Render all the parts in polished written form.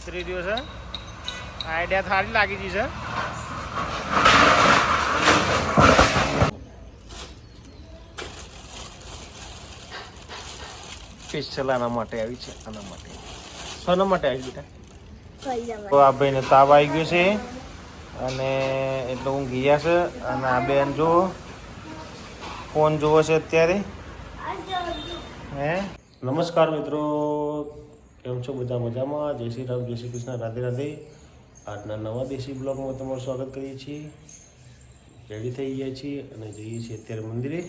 ઉતરી રહ્યો છે. આઈડિયા સારી લાગી ગઈ છે. સ્પેશિયલ આના માટે આવી છે. આના માટે શાના માટે આવી બેટા? તો આ ભાઈને તાવ આવી ગયો છે અને એટલે હું ગયા છે. અને આ બેન જો ફોન જોવો છે અત્યારે. હે નમસ્કાર મિત્રો, કેમ છો બધા? મજામાં? જય શ્રી રામ, જય શ્રી કૃષ્ણ, રાધે રાધે. આજના નવા દેશી બ્લોગમાં તમારું સ્વાગત કરીએ છીએ. રેડી થઈ ગયા છીએ અને જઈએ છીએ અત્યારે મંદિરે.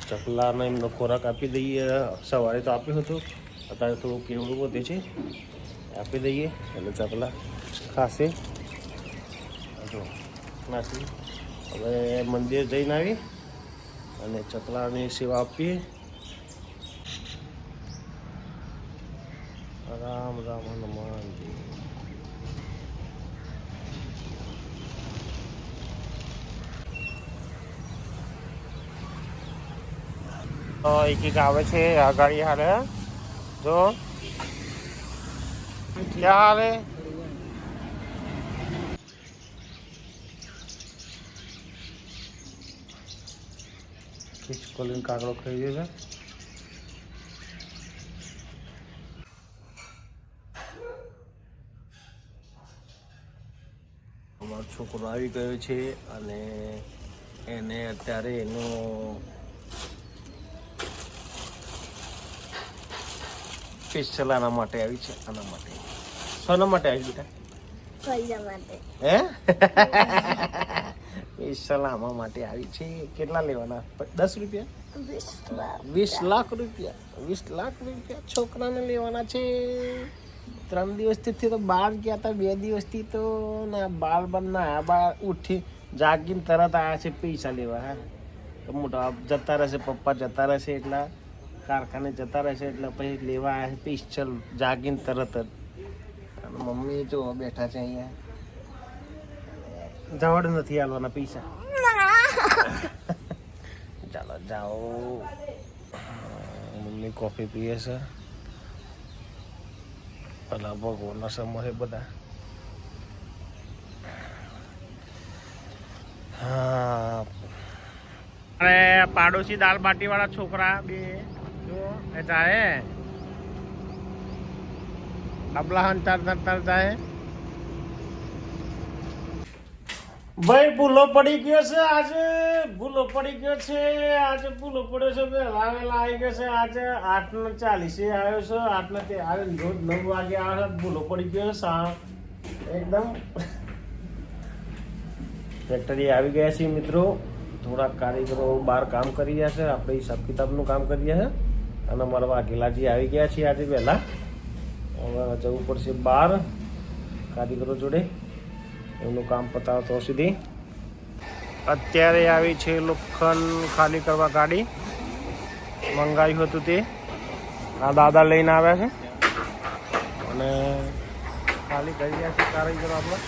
ચકલાને એમનો ખોરાક આપી દઈએ. સવારે તો આપ્યું હતું, અત્યારે થોડું કેવડું વધે છે, આપી દઈએ એટલે ચકલા ખાશે. જો નાસી હવે મંદિર જઈને આવી અને ચકલાની સેવા આપીએ. રામ રામ હનુમાનજી. એક આવે છે આ ગાડી હાલે. જો ક્યાં હાલે? ખીચકોલીને કાકડો ખાઈ ગયો છે. અમારો છોકરો આવી ગયો છે અને એને અત્યારે એનો સ્પેશિયલ આના માટે આવી છે. આના માટે શાના માટે આવી બેટા? હે સ્પેશિયલ આમાં માટે આવી છે. કેટલા લેવાના? 10 રૂપિયા? 20 લાખ રૂપિયા? 20 લાખ રૂપિયા છોકરાને લેવાના છે. 3 દિવસથી તો બહાર ગયા હતા. 2 દિવસથી તો ના બાર ના બાર ઉઠી જાગીને તરત આવ્યા છે પૈસા લેવા. હા તો મોટા જતા રહેશે, પપ્પા જતા રહેશે, એટલા કારખાને જતા રહેશે એટલે પછી લેવા આવ્યા છે સ્પેશિયલ જાગીને તરત જ. અને મમ્મી જો બેઠા છે અહીંયા. જવડ નથી આલવાના પૈસા. ચાલો જાઓ. મમ્મી કોફી પીએ છે. પેલા ભગવાનના સમૂહ બધા. હા અરે પાડોશી દાલ બાટી વાળા છોકરા બે જો એ જાય અબલા હંતાર જાય. ભાઈ ભૂલો પડી ગયો છે આજે. ભૂલો પડી ગયો છે આજે. ભૂલો પડ્યો છે. વહેલા વહેલા આવી ગયો છે આજે. 8:40 આવ્યો છે. 8 આવે રોજ 9 વાગે આવે. ભૂલો પડી ગયો છે. એકદમ ફેક્ટરી આવી ગયા છીએ મિત્રો. થોડા કારીગરો બહાર કામ કરી રહ્યા છે. આપણે હિસાબ કિતાબનું કામ કરી રહ્યા છે. અને અમારા વાઘેલાજી આવી ગયા છીએ આજે વહેલા. હવે જવું પડશે બહાર કારીગરો જોડે એમનું કામ પતાવતો સુધી. અત્યારે આવી છે લોખંડ ખાલી કરવા ગાડી. મંગાવ્યું હતું તે આ દાદા લઈને આવ્યા છે અને ખાલી કરી રહ્યા છે કારીગરો આપણે.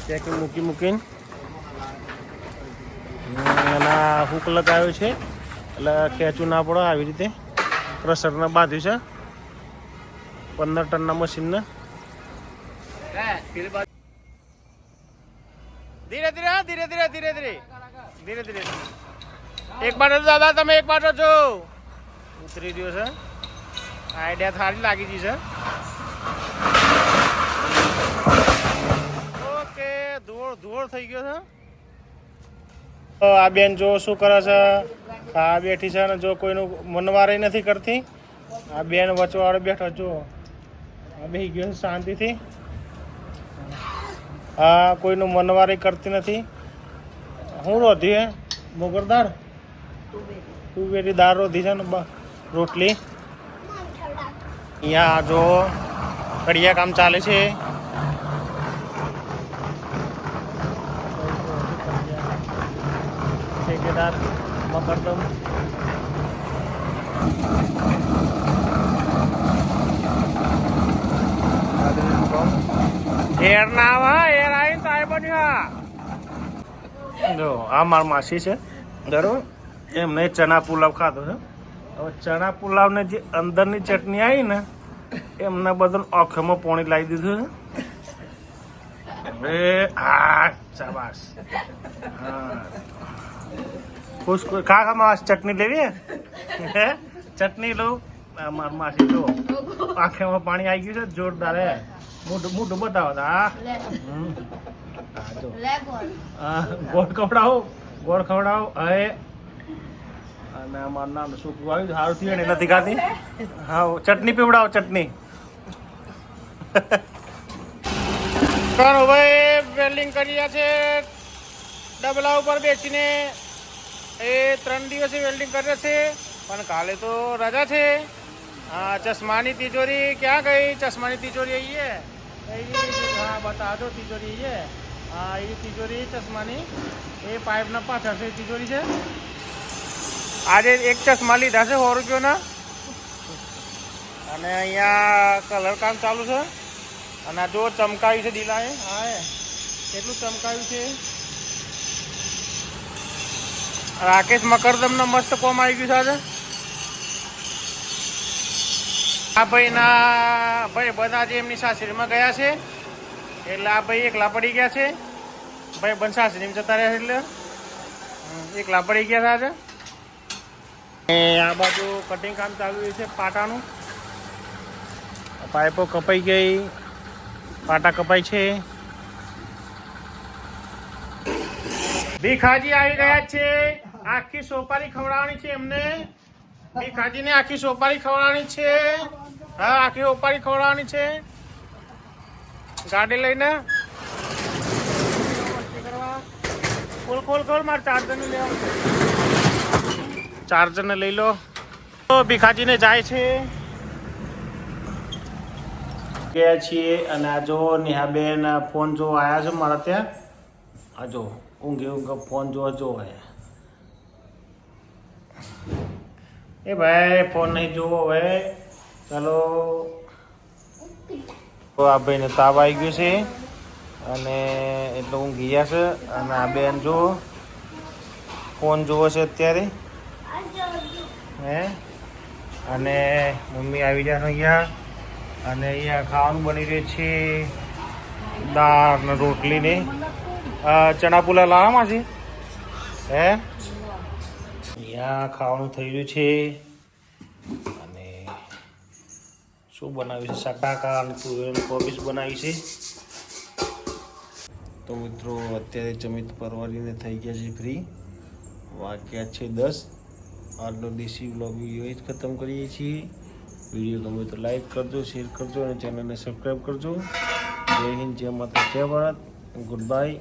ચેકિંગ મૂકીને એના હુક લગાવ્યો છે એટલે ખેંચવું ના પડે. આવી રીતે ક્રશરને બાંધ્યું છે 15 ટનના મશીનને. ધીરે ધીરે ધીરે ધીરે ધીરે ધીરે ધીરે ધીરે. એક બાજુ દાદા તમે એક બાજુ છો. ઉતરી રહ્યો છે. આઈડિયા સારી લાગી ગઈ છે. ઓકે ધુવળ થઈ ગયો છે. આ બેન જો શું કરે છે. આ બેઠી છે અને જો કોઈનું મનવારે નથી કરતી. આ બેન વચવાળો બેઠો જો આ બેસી ગયો છે શાંતિથી. હા કોઈનું મનવારે કરતી નથી. હું રોધી હે મોગરદાર તુવેરી દાળ રોધી છે ને રોટલી. અહીંયા જો કડિયા કામ ચાલે છે. ઠેકેદાર મકરદમ એર ના આવે. એર આવી તો આ બન્યા. જો આ માર માસી છે બરોબર. એમને ચણા પુલાવ ખાધો છે. હવે ચણા પુલાવને જે અંદરની ચટણી આવી ને એમના બધું આંખોમાં પાણી લાવી દીધું. હવે આ શાબાશ. હા ખુશ ખા ખા ચટણી લેવી હે ચટણી લઉં. માર માસી જો આંખોમાં પાણી આવી ગયું છે જોરદાર. હે મોઢું બતાવો. હા જો ગોળ ખવડાવો હવે. અને અમારું નામ શું આવ્યું સારું થયું ને નથી ખાતી. હા ચટણી પીવડાવો ચટણી. ભાઈ વેલ્ડિંગ કરી છે ડબલા ઉપર બેસીને. એ 3 દિવસે વેલ્ડિંગ કરે છે પણ કાલે તો રજા છે. હા ચશ્માની તિજોરી ક્યાં ગઈ? ચશ્માની તિજોરી અહીં હા બતાવો તિજોરી અહીં. હા એ તિજોરી ચશ્માની એ પાઇપના પાછળ છે તિજોરી છે. આજે એક ચશ્મા લીધા છે 100 રૂપિયાના. અને અહીંયા કલર કામ ચાલુ છે. અને જો ચમકાવ્યું છે દિલાએ. હા કેટલું ચમકાવ્યું છે. રાકેશ મકરદમનો મસ્ત કોમ આવી ગયું છે આજે. આ ભાઈ બધા જે એમની સાસરીમાં ગયા છે એટલે આ ભાઈ એકલા પડી ગયા છે. ભાઈ બંધ સાસરીમાં જતા રહ્યા એટલે એકલા પડી ગયા છે આજે. આ બાજુ કટિંગ કામ ચાલુ છે પાટાનું. પાઇપો કપાઈ ગઈ, પાટા કપાય છે. ભીખાજી આવી ગયા છે. આખી સોપારી ખવડાવવાની છે એમને. ભીખાજીને આખી સોપારી ખવડાવવાની છે. હા આખી સોપારી ખવડાવવાની છે ગાડી લઈને. ખોલ મારે ચાર્જરને લેવા. ચાર્જરને લઈ લો. તો ભીખાજીને જાય છે. ગયા છીએ અને આ જો નેહાબેન ફોન જો આવ્યા છે મારા ત્યાં. આ જો ઊંઘે ફોન જોવા એ ભાઈ ફોન નહીં જોવો હવે. ચાલો તો આ ભાઈને તાવ આવી ગયો છે અને એટલે ઊંઘી ગયા છે. અને આ બેન જો ફોન જોવો છે અત્યારે. હે અને મમ્મી આવી જાય અહીંયા. અને અહીંયા ખાવાનું બની રહ્યું છે દાળ ને રોટલી ને ચણા પુલા લાવવામાં છે. હે અહીંયા ખાવાનું થઈ રહ્યું છે. અને શું બનાવ્યું છે? સટાકા અને તુવેરનું કોબીજ બનાવી છે. તો મિત્રો અત્યારે જમીત પરવારીને થઈ ગયા છે ફ્રી. વાગ્યા છે 10. આજનો દેશી વ્લોગ વિડીયો જ ખતમ કરીએ છીએ. વિડીયો ગમે તો લાઈક કરજો, શેર કરજો અને ચેનલને સબસ્ક્રાઈબ કરજો. જય હિન્દ, જય માતા, જય ભારત. Good bye.